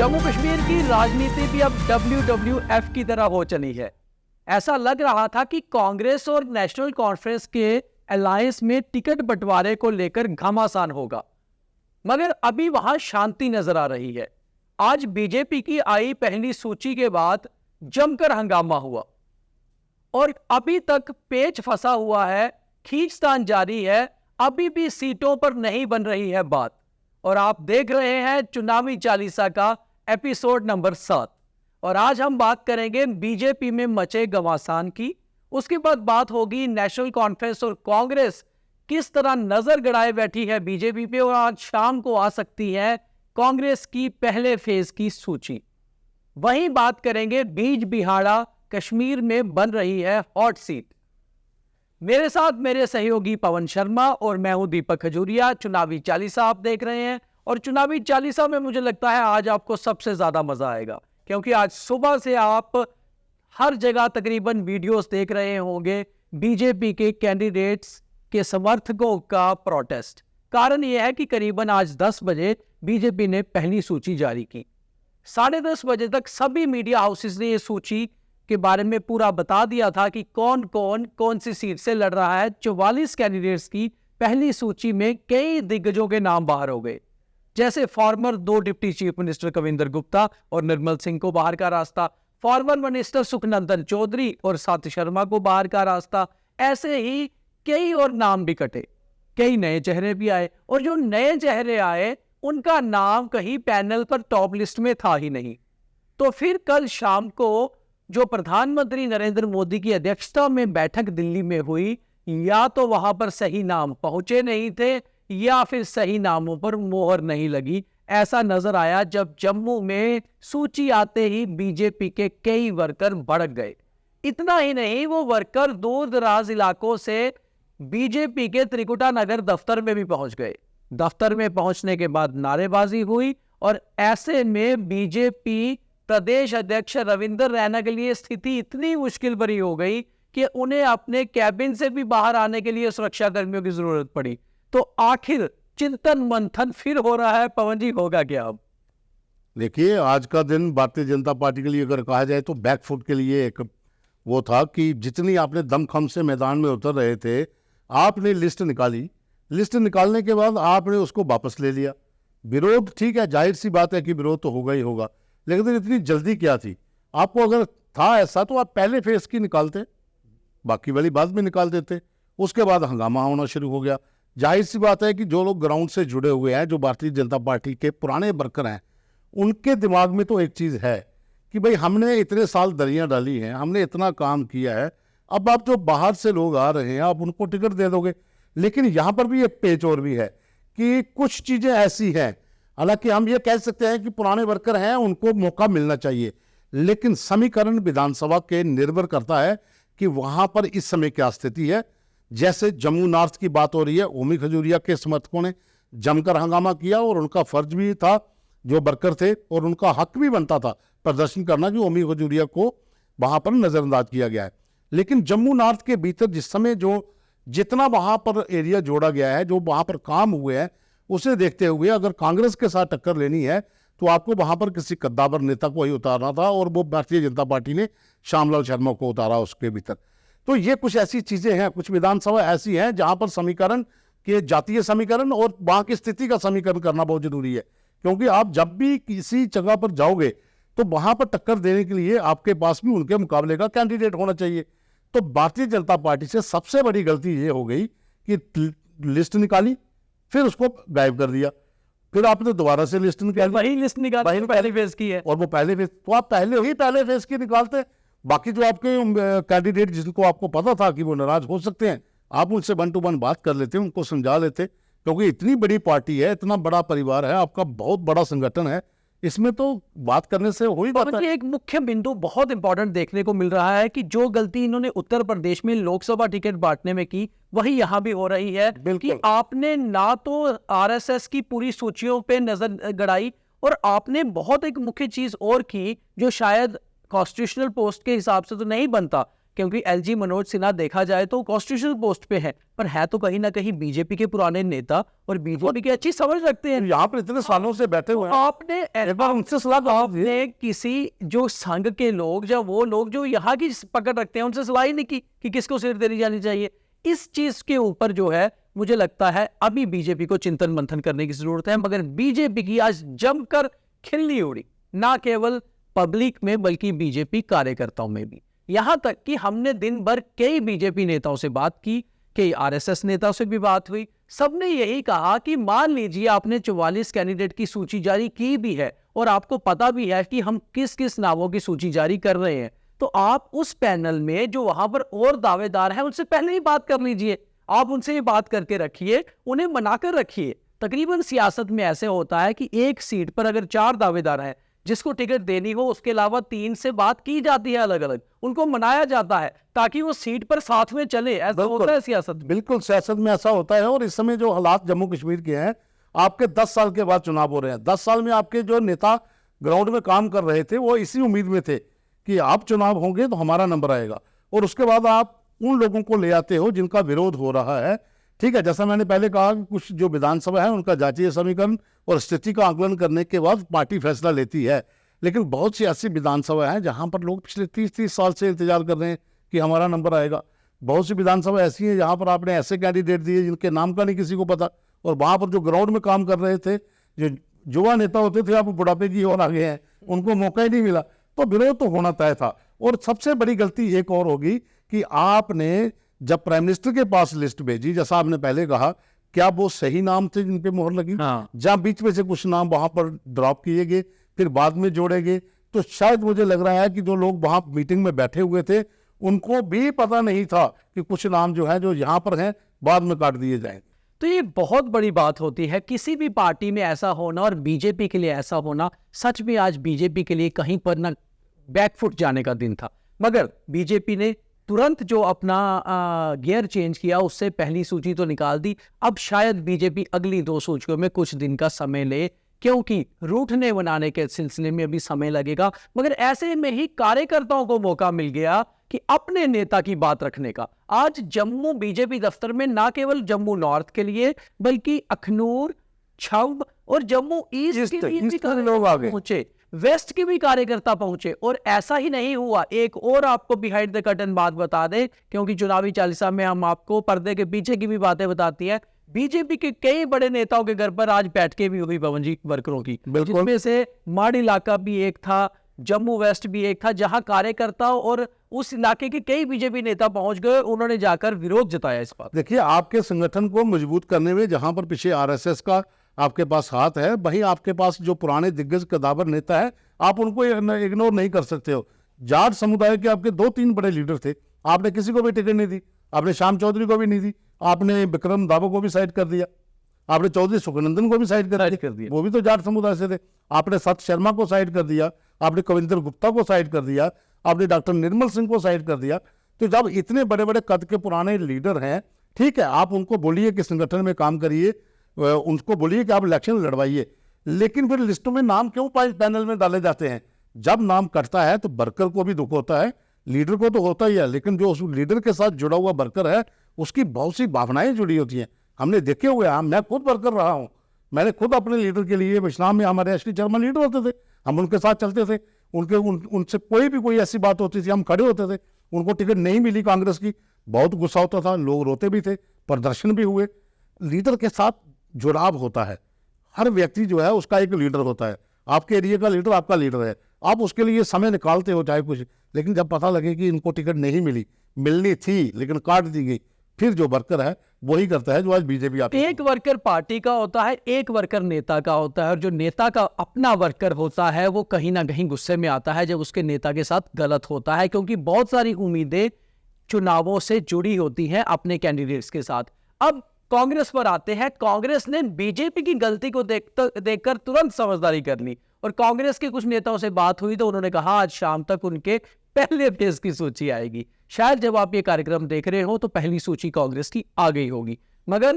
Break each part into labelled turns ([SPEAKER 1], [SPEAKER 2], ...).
[SPEAKER 1] जम्मू कश्मीर की राजनीति भी अब WWF की तरह हो चली है। ऐसा लग रहा था कि कांग्रेस और नेशनल कॉन्फ्रेंस के अलायंस में टिकट बंटवारे को लेकर घमासान होगा, मगर अभी वहां शांति नजर आ रही है। आज बीजेपी की आई पहली सूची के बाद जमकर हंगामा हुआ और अभी तक पेच फंसा हुआ है, खींचतान जारी है, अभी भी सीटों पर नहीं बन रही है बात। और आप देख रहे हैं चुनावी चालीसा का एपिसोड नंबर 7। और आज हम बात करेंगे बीजेपी में मचे घमासान की। उसके बाद बात होगी नेशनल कॉन्फ्रेंस और कांग्रेस किस तरह नजर गड़ाए बैठी है बीजेपी पे, और आज शाम को आ सकती है कांग्रेस की पहले फेज की सूची। वहीं बात करेंगे बीज बिहाड़ा कश्मीर में बन रही है हॉट सीट। मेरे साथ मेरे सहयोगी पवन शर्मा और मैं हूं दीपक खजूरिया। चुनावी चालीसा आप देख रहे हैं और चुनावी चालीसा में मुझे लगता है आज आपको सबसे ज्यादा मजा आएगा, क्योंकि आज सुबह से आप हर जगह तकरीबन वीडियोस देख रहे होंगे बीजेपी के कैंडिडेट्स के समर्थकों का प्रोटेस्ट। कारण यह है कि करीबन आज 10 बजे बीजेपी ने पहली सूची जारी की। 10:30 बजे तक सभी मीडिया हाउसेस ने यह सूची के बारे में पूरा बता दिया था कि कौन सी सीट से लड़ रहा है। 44 कैंडिडेट्स की पहली सूची में कई दिग्गजों के नाम बाहर हो गए, जैसे farmer 2 deputy chief minister Kavinder Gupta और निर्मल सिंह को बाहर का रास्ता, फॉर्मर मिनिस्टर सुखनंदन चौधरी और साथी शर्मा को बाहर का रास्ता। ऐसे ही कई और नाम भी कटे, कई नए चेहरे भी आए, और जो नए चेहरे आए उनका नाम कहीं पैनल पर टॉप लिस्ट में था ही नहीं। तो फिर कल शाम को जो प्रधानमंत्री नरेंद्र मोदी की अध्यक्षता में बैठक दिल्ली में हुई, या तो वहां पर सही नाम पहुंचे नहीं थे या फिर सही नामों पर मोहर नहीं लगी। ऐसा नजर आया जब जम्मू में सूची आते ही बीजेपी के कई वर्कर भड़क गए। इतना ही नहीं, वो वर्कर दूर दराज इलाकों से बीजेपी के त्रिकुटा नगर दफ्तर में भी पहुंच गए। दफ्तर में पहुंचने के बाद नारेबाजी हुई और ऐसे में बीजेपी प्रदेश अध्यक्ष रविंदर रैना के लिए स्थिति इतनी मुश्किल भरी हो गई कि उन्हें अपने कैबिन से भी बाहर आने के लिए सुरक्षा कर्मियों की जरूरत पड़ी। तो आखिर चिंतन मंथन फिर हो रहा है। पवन जी, होगा क्या अब?
[SPEAKER 2] देखिए, आज का दिन भारतीय जनता पार्टी के लिए अगर कहा जाए तो बैकफुट के लिए एक वो था कि जितनी आपने दमखम से मैदान में उतर रहे थे, आपने लिस्ट निकाली। लिस्ट निकालने के बाद आपने उसको वापस ले लिया। विरोध, ठीक है, जाहिर सी बात है कि विरोध तो होगा ही होगा, लेकिन इतनी जल्दी क्या थी? आपको अगर था ऐसा तो आप पहले फेज की निकालते, बाकी वाली बाद में निकाल देते। उसके बाद हंगामा होना शुरू हो गया। जाहिर सी बात है कि जो लोग ग्राउंड से जुड़े हुए हैं, जो भारतीय जनता पार्टी के पुराने वर्कर हैं, उनके दिमाग में तो एक चीज़ है कि भाई हमने इतने साल दरियां डाली हैं, हमने इतना काम किया है, अब आप जो बाहर से लोग आ रहे हैं आप उनको टिकट दे दोगे। लेकिन यहाँ पर भी एक पेच और भी है कि कुछ चीज़ें ऐसी हैं, हालांकि हम ये कह सकते हैं कि पुराने वर्कर हैं, उनको मौका मिलना चाहिए, लेकिन समीकरण विधानसभा के निर्भर करता है कि वहां पर इस समय क्या स्थिति है। जैसे जम्मू नॉर्थ की बात हो रही है, ओमी खजूरिया के समर्थकों ने जमकर हंगामा किया और उनका फर्ज भी था, जो वर्कर थे, और उनका हक भी बनता था प्रदर्शन करना, कि ओमी खजूरिया को वहां पर नजरअंदाज किया गया है। लेकिन जम्मू नॉर्थ के भीतर जिस समय जो जितना वहां पर एरिया जोड़ा गया है, जो वहां पर काम हुए हैं, उसे देखते हुए अगर कांग्रेस के साथ टक्कर लेनी है तो आपको वहां पर किसी कद्दावर नेता को ही उतारना था, और वो भारतीय जनता पार्टी ने श्यामलाल शर्मा को उतारा उसके भीतर। तो ये कुछ ऐसी चीजें हैं, कुछ विधानसभा ऐसी हैं जहां पर समीकरण के जातीय समीकरण और वहां की स्थिति का समीकरण करना बहुत जरूरी है, क्योंकि आप जब भी किसी जगह पर जाओगे तो वहां पर टक्कर देने के लिए आपके पास भी उनके मुकाबले का कैंडिडेट होना चाहिए। तो भारतीय जनता पार्टी से सबसे बड़ी गलती ये हो गई कि लिस्ट निकाली, फिर उसको गायब कर दिया, फिर आपने दोबारा से लिस्ट निकाली,
[SPEAKER 1] वही लिस्ट निकाली, वही पहली फेज की है,
[SPEAKER 2] और वो पहले फेज, तो आप पहले फेज की निकालते। बाकी जो आपके कैंडिडेट जिनको आपको पता था कि वो नाराज हो सकते हैं, आप उनसे 1 to 1 बात कर लेते, उनको समझा लेते, क्योंकि इतनी बड़ी पार्टी है, इतना बड़ा परिवार है, आपका बहुत बड़ा संगठन है, इसमें तो बात करने से हो ही जाता है।
[SPEAKER 1] एक मुख्य बिंदु बहुत इंपॉर्टेंट देखने को मिल रहा है कि जो गलती इन्होंने उत्तर प्रदेश में लोकसभा टिकट बांटने में की, वही यहां भी हो रही है कि आपने ना तो आरएसएस की पूरी सूचियों पे नजर गड़ाई, और आपने बहुत एक मुख्य चीज और की जो शायद कॉन्स्टिट्यूशनल पोस्ट के हिसाब से तो नहीं बनता, क्योंकि एलजी मनोज सिन्हा देखा जाए तो कॉन्स्टिट्यूशनल पोस्ट पे है, पर है तो कहीं ना कहीं बीजेपी के पुराने नेता और बीजेपी की अच्छी समझ रखते हैं।
[SPEAKER 2] यहाँ पर इतने सालों से बैठे हुए हैं,
[SPEAKER 1] आपने
[SPEAKER 2] एक बार उनसे सलाह कहा
[SPEAKER 1] आपने किसी जो संघ के लोग या वो लोग जो यहाँ की पकड़ रखते हैं उनसे सलाह ही नहीं की कि किसको सीट देनी जानी चाहिए। इस चीज के ऊपर जो है मुझे लगता है अभी बीजेपी को चिंतन मंथन करने की जरूरत है। मगर बीजेपी की आज जमकर खिल्ली उड़ी, ना केवल पब्लिक में बल्कि बीजेपी कार्यकर्ताओं में भी। यहां तक कि हमने दिन भर कई बीजेपी नेताओं से बात की, कई आरएसएस नेताओं से भी बात हुई। सबने यही कहा कि मान लीजिए आपने 44 कैंडिडेट की सूची जारी की भी है और आपको पता भी है कि हम किस किस नामों की सूची जारी कर रहे हैं, तो आप उस पैनल में जो वहां पर और दावेदार हैं उनसे पहले ही बात कर लीजिए। आप उनसे ये बात करके रखिए, उन्हें मनाकर रखिए। तकरीबन सियासत में ऐसे होता है कि एक सीट पर अगर 4 दावेदार हैं, जिसको टिकट देनी हो उसके अलावा 3 से बात की जाती है अलग अलग, उनको मनाया जाता है ताकि वो सीट पर साथ में चले। ऐसा होता है सियासत में।
[SPEAKER 2] बिल्कुल सियासत में ऐसा होता है। और इस समय जो हालात जम्मू कश्मीर के हैं, आपके 10 साल के बाद चुनाव हो रहे हैं। 10 साल में आपके जो नेता ग्राउंड में काम कर रहे थे वो इसी उम्मीद में थे कि आप चुनाव होंगे तो हमारा नंबर आएगा, और उसके बाद आप उन लोगों को ले आते हो जिनका विरोध हो रहा है। ठीक है, जैसा मैंने पहले कहा कि कुछ जो विधानसभा है उनका जातीय समीकरण और स्थिति का आकलन करने के बाद पार्टी फैसला लेती है। लेकिन बहुत सी ऐसी विधानसभा हैं जहां पर लोग पिछले 30-30 साल से इंतजार कर रहे हैं कि हमारा नंबर आएगा। बहुत सी विधानसभा ऐसी हैं जहां पर आपने ऐसे कैंडिडेट दिए जिनके नाम का नहीं किसी को पता, और वहां पर जो ग्राउंड में काम कर रहे थे, जो युवा नेता होते थे, आप बुढ़ापे की ओर आ गए हैं, उनको मौका ही नहीं मिला। तो विरोध तो होना तय था। और सबसे बड़ी गलती एक और होगी कि आपने जब प्राइम मिनिस्टर के पास लिस्ट भेजी, जैसा आपने पहले कहा, क्या वो सही नाम थे जिन पे मोहर लगी? जहां बीच में से कुछ नाम वहां पर ड्रॉप किए गए, फिर बाद में जोड़े गए, तो शायद मुझे लग रहा है कि जो लोग वहां मीटिंग में बैठे हुए थे उनको भी पता नहीं था कि कुछ नाम जो है जो यहाँ पर हैं बाद में काट दिए जाएंगे।
[SPEAKER 1] तो ये बहुत बड़ी बात होती है किसी भी पार्टी में ऐसा होना, और बीजेपी के लिए ऐसा होना। सच में आज बीजेपी के लिए कहीं पर ना बैकफुट जाने का दिन था, मगर बीजेपी ने तुरंत जो अपना गियर चेंज किया, उससे पहली सूची तो निकाल दी। अब शायद बीजेपी अगली 2 सूचियों में कुछ दिन का समय ले, क्योंकि रूठने बनाने के सिलसिले में अभी समय लगेगा। मगर ऐसे में ही कार्यकर्ताओं को मौका मिल गया कि अपने नेता की बात रखने का। आज जम्मू बीजेपी दफ्तर में ना केवल जम्मू नॉर्थ के लिए बल्कि अखनूर, छब और जम्मू ईस्ट के भी
[SPEAKER 2] लोग आ गए,
[SPEAKER 1] पहुंचे, वेस्ट के भी कार्यकर्ता पहुंचे। और ऐसा ही नहीं हुआ, एक और आपको बिहाइंड द कर्टन बात बता दे, क्योंकि चुनावी चालीसा में हम आपको पर्दे के पीछे की भी बातें बताती है। बीजेपी के कई बड़े नेताओं के घर पर आज बैठकें भी हुई पवन जी वर्करों की, जिसमें से माड़ इलाका भी एक था, जम्मू वेस्ट भी एक था, जहां कार्यकर्ताओं और उस इलाके के कई बीजेपी नेता पहुंच गए। उन्होंने जाकर विरोध जताया इस बात।
[SPEAKER 2] देखिए, आपके संगठन को मजबूत करने में जहां पर पीछे आरएसएस का आपके पास हाथ है, वहीं आपके पास जो पुराने दिग्गज कदावर नेता है, आप उनको इग्नोर नहीं कर सकते हो। जाट समुदाय के आपके 2-3 बड़े लीडर थे, आपने किसी को भी टिकट नहीं दी। आपने श्याम चौधरी को भी नहीं दी, आपने विक्रम दाबो को भी साइड कर दिया, आपने चौधरी सुखनंदन को भी साइड कर दिया, वो भी तो जाट समुदाय से थे। आपने सत शर्मा को साइड कर दिया, आपने कविंदर गुप्ता को साइड कर दिया, आपने डॉक्टर निर्मल सिंह को साइड कर दिया। तो जब इतने बड़े बड़े कद के पुराने लीडर हैं, ठीक है, आप उनको बोलिए कि संगठन में काम करिए, उनको बोलिए कि आप इलेक्शन लड़वाइए, लेकिन फिर लिस्टों में नाम क्यों पैनल में डाले जाते हैं? जब नाम कटता है तो वर्कर को भी दुख होता है, लीडर को तो होता ही है, लेकिन जो उस लीडर के साथ जुड़ा हुआ वर्कर है उसकी बहुत सी भावनाएं जुड़ी होती हैं। हमने देखे हुए हैं, मैं खुद वर्कर रहा हूं, मैंने खुद अपने लीडर के लिए, विश्राम में हमारे एसटी चेयरमैन लीडर होते थे, हम उनके साथ चलते थे, उनसे कोई ऐसी बात होती थी हम खड़े होते थे। उनको टिकट नहीं मिली कांग्रेस की, बहुत गुस्सा होता था, लोग रोते भी थे, प्रदर्शन भी हुए। लीडर के साथ जुड़ाव होता है, हर व्यक्ति जो है उसका एक लीडर होता है। आपके एरिया का लीडर आपका लीडर है, आप उसके लिए समय निकालते हो चाहे कुछ, लेकिन जब पता लगे कि इनको टिकट नहीं मिली, मिलनी थी लेकिन काट दी गई, फिर जो वर्कर है वही करता है जो आज बीजेपी आप।
[SPEAKER 1] एक वर्कर पार्टी का होता है, एक वर्कर नेता का होता है, और जो नेता का अपना वर्कर होता है वो कहीं ना कहीं गुस्से में आता है जब उसके नेता के साथ गलत होता है, क्योंकि बहुत सारी उम्मीदें चुनावों से जुड़ी होती हैं अपने कैंडिडेट्स के साथ। अब कांग्रेस पर आते हैं। कांग्रेस ने बीजेपी की गलती को देखकर तुरंत समझदारी कर ली, और कांग्रेस के कुछ नेताओं से बात हुई तो उन्होंने कहा आज शाम तक उनके पहले फेज की सूची आएगी। शायद जब आप ये कार्यक्रम देख रहे हो तो पहली सूची कांग्रेस की आ गई होगी, मगर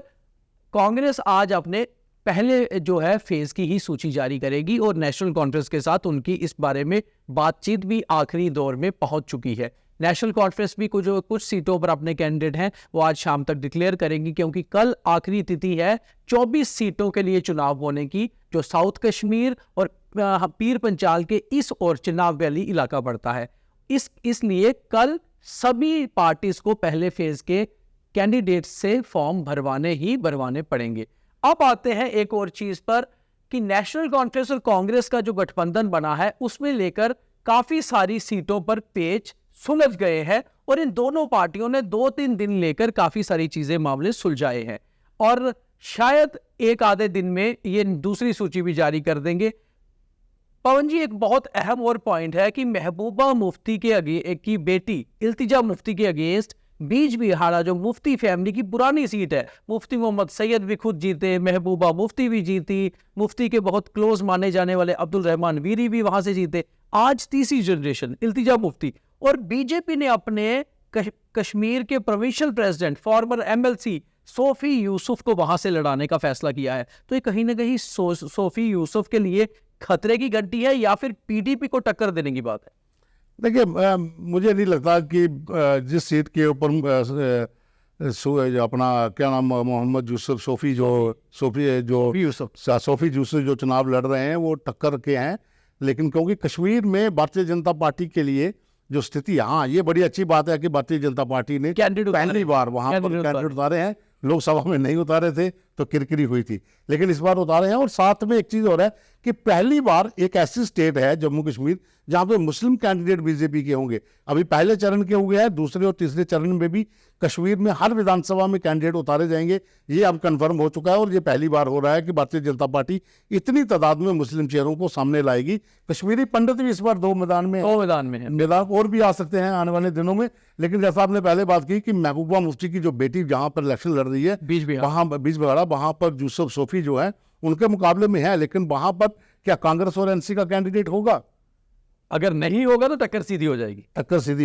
[SPEAKER 1] कांग्रेस आज अपने पहले जो है फेज की ही सूची जारी करेगी, और नेशनल कॉन्फ्रेंस के साथ उनकी इस बारे में बातचीत भी आखिरी दौर में पहुंच चुकी है। नेशनल कॉन्फ्रेंस भी कुछ सीटों पर अपने कैंडिडेट हैं वो आज शाम तक डिक्लेयर करेंगी, क्योंकि कल आखिरी तिथि है 24 सीटों के लिए चुनाव होने की, जो साउथ कश्मीर और पीर पंचाल के इस और चिनाब वैली इलाका पड़ता है। इसलिए कल सभी पार्टीज को पहले फेज के कैंडिडेट से फॉर्म भरवाने पड़ेंगे। अब आते हैं एक और चीज पर कि नेशनल कॉन्फ्रेंस और कांग्रेस का जो गठबंधन बना है उसमें लेकर काफी सारी सीटों पर पेच सुलझ गए हैं और इन दोनों पार्टियों ने 2-3 दिन लेकर काफी सारी चीजें मामले सुलझाए हैं और शायद एक आधे दिन में ये दूसरी सूची भी जारी कर देंगे। पवन जी, एक बहुत अहम और पॉइंट है कि महबूबा मुफ्ती की बेटी इल्तिजा मुफ्ती के अगेंस्ट बीच बिहाड़ा जो मुफ्ती फैमिली की पुरानी सीट है, मुफ्ती मोहम्मद सैयद भी खुद जीते, महबूबा मुफ्ती भी जीती, मुफ्ती के बहुत क्लोज माने जाने वाले अब्दुल रहमान वीरी भी वहां से जीते। आज तीसरी जनरेशन इल्तिजा मुफ्ती और बीजेपी ने अपने कश्मीर के provincial president farmer MLC Sophie Yusuf को वहां से लड़ाने का फैसला किया है। तो ये कहीं ना कहीं सोफी यूसुफ के लिए खतरे की घंटी है या फिर पीडीपी को टक्कर देने की बात है?
[SPEAKER 2] देखिए, मुझे नहीं लगता कि जिस सीट के ऊपर अपना क्या नाम मोहम्मद यूसुफ सोफी यूसुफ जो चुनाव लड़ रहे हैं वो टक्कर के हैं, लेकिन क्योंकि कश्मीर में भारतीय जनता पार्टी के लिए जो स्थिति, हाँ ये बड़ी अच्छी बात है कि भारतीय जनता पार्टी ने पहली बार वहां पर कैंडिडेट उतारे हैं। लोकसभा में नहीं उतारे थे तो किरकिरी हुई थी, लेकिन इस बार उतारे हैं। और साथ में एक चीज और है कि पहली बार एक ऐसी स्टेट है जम्मू कश्मीर जहां पे मुस्लिम कैंडिडेट बीजेपी के होंगे। अभी पहले चरण के हो गया है, दूसरे और तीसरे चरण में भी कश्मीर में हर विधानसभा में कैंडिडेट उतारे जाएंगे, ये अब कंफर्म हो चुका है। और ये पहली बार हो रहा है कि भारतीय जनता पार्टी इतनी तादाद में मुस्लिम चेहरों को सामने लाएगी। कश्मीरी पंडित भी इस बार दो मैदान में है, मैदान और भी आ सकते हैं आने वाले दिनों में। लेकिन जैसा आपने पहले बात की कि महबूबा मुफ्ती की जो बेटी जहां पर इलेक्शन लड़ रही है बीच बिहाड़ा, वहां पर यूसुफ सोफी जो है उनके मुकाबले में है, लेकिन वहां पर क्या कांग्रेस और एनसी का कैंडिडेट होगा?
[SPEAKER 1] अगर नहीं होगा तो टक्कर सीधी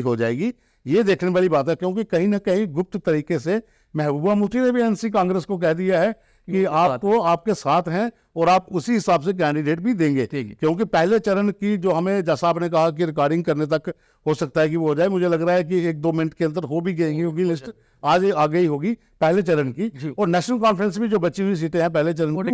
[SPEAKER 1] हो जाएगी। ये देखने वाली बात है, क्योंकि कहीं ना कहीं गुप्त तरीके से महबूबा मुफ्ती ने भी एनसी कांग्रेस को कह दिया है कि आपको आपके साथ हैं और आप उसी हिसाब से कैंडिडेट भी देंगे। क्योंकि पहले चरण की जो हमें, जैसा आपने कहा कि रिकॉर्डिंग करने तक हो सकता है कि वो हो जाए, मुझे लग रहा है कि 1-2 मिनट के अंदर हो भी गई होगी लिस्ट, आज आ गई होगी पहले चरण की। और नेशनल कॉन्फ्रेंस में जो बची हुई सीटें हैं पहले चरण की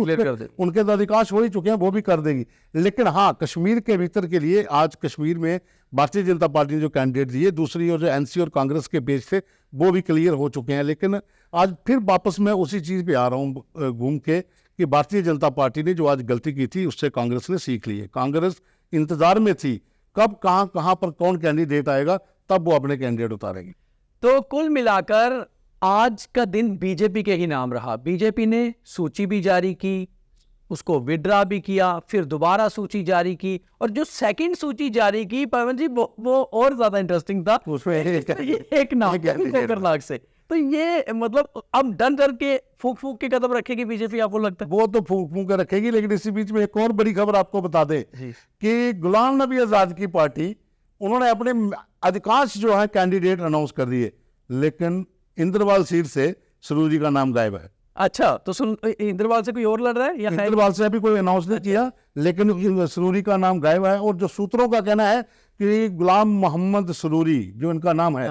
[SPEAKER 1] उनके तो अधिकांश हो ही चुके हैं, वो भी कर देगी। लेकिन हाँ, कश्मीर के भीतर के लिए आज कश्मीर में भारतीय जनता पार्टी ने जो कैंडिडेट दिए, दूसरी और जो एनसी और कांग्रेस के पेज थे वो भी क्लियर हो चुके हैं। लेकिन आज फिर वापस मैं उसी चीज पे आ रहा हूँ घूम के कि भारतीय जनता पार्टी ने जो आज गलती की थी उससे कांग्रेस ने सीख ली है। कांग्रेस इंतजार में थी कब कहां पर कौन कैंडिडेट आएगा, तब वो अपने कैंडिडेट उतारेगी। तो कुल मिलाकर आज का दिन बीजेपी के ही नाम रहा। बीजेपी ने सूची भी जारी की, उसको विड्रा भी किया, फिर दोबारा सूची जारी की, और जो सेकंड सूची जारी की पवन जी वो और ज्यादा इंटरेस्टिंग था। उसमें एक नाम खतरनाक से, तो ये मतलब अब डर के फूक के कदम रखेगी बीजेपी, आपको लगता है?
[SPEAKER 2] वो तो फूक के रखेगी, लेकिन इसी बीच में एक और बड़ी खबर आपको बता दें कि गुलाम नबी आजाद की पार्टी, उन्होंने अपने अधिकांश जो है कैंडिडेट अनाउंस कर दिए, लेकिन इंद्रवाल सीट से सुरूरी का नाम गायब है।
[SPEAKER 1] अच्छा, तो इंद्रवाल से कोई और लड़ रहा है या
[SPEAKER 2] इंद्रवाल से अभी कोई अनाउंस नहीं किया, लेकिन सुरूरी का नाम गायब है। और जो सूत्रों का कहना है कि गुलाम मोहम्मद सुरूरी जो इनका नाम है,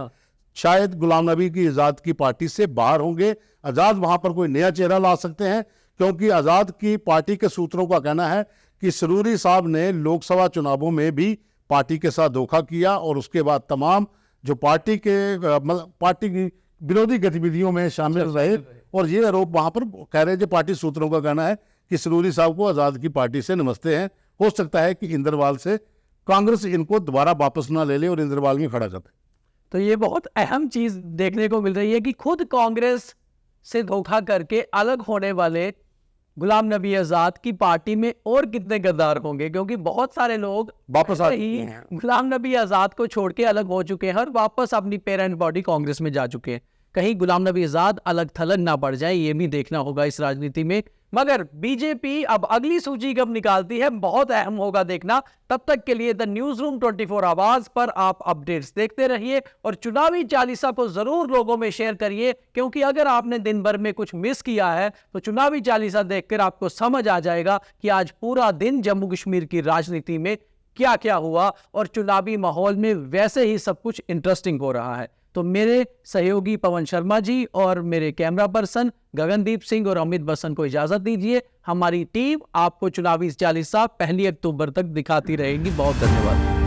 [SPEAKER 2] शायद गुलाम नबी की आजाद की पार्टी से बाहर होंगे। आजाद वहां पर कोई नया चेहरा ला सकते हैं, क्योंकि आजाद की पार्टी के सूत्रों का कहना है कि सुरूरी साहब ने लोकसभा चुनावों में भी पार्टी के साथ धोखा किया और उसके बाद तमाम जो पार्टी की विरोधी गतिविधियों में शामिल रहे। और ये आरोप वहां पर कह रहे थे, पार्टी सूत्रों का कहना है कि सुरूरी साहब को आजाद की पार्टी से नमस्ते हैं। हो सकता है कि इंद्रवाल से कांग्रेस इनको दोबारा वापस ना ले ले और इंद्रवाल में खड़ा जाते।
[SPEAKER 1] तो ये बहुत अहम चीज देखने को मिल रही है कि खुद कांग्रेस से धोखा करके अलग होने वाले गुलाम नबी आजाद की पार्टी में और कितने गद्दार होंगे, क्योंकि बहुत सारे लोग
[SPEAKER 2] वापस आ
[SPEAKER 1] ही गुलाम नबी आजाद को छोड़ के अलग हो चुके हैं और वापस अपनी पेरेंट बॉडी कांग्रेस में जा चुके हैं। कहीं गुलाम नबी आजाद अलग थलग ना पड़ जाए, ये भी देखना होगा इस राजनीति में। मगर बीजेपी अब अगली सूची कब निकालती है, बहुत अहम होगा देखना। तब तक के लिए द न्यूज रूम 24 आवाज पर आप अपडेट्स देखते रहिए और चुनावी चालीसा को जरूर लोगों में शेयर करिए, क्योंकि अगर आपने दिन भर में कुछ मिस किया है तो चुनावी चालीसा देखकर आपको समझ आ जाएगा कि आज पूरा दिन जम्मू कश्मीर की राजनीति में क्या क्या हुआ, और चुनावी माहौल में वैसे ही सब कुछ इंटरेस्टिंग हो रहा है। तो मेरे सहयोगी पवन शर्मा जी और मेरे कैमरा पर्सन गगनदीप सिंह और अमित बसंत को इजाजत दीजिए। हमारी टीम आपको चुनावी चालीसा 1 अक्टूबर तक दिखाती रहेगी। बहुत धन्यवाद।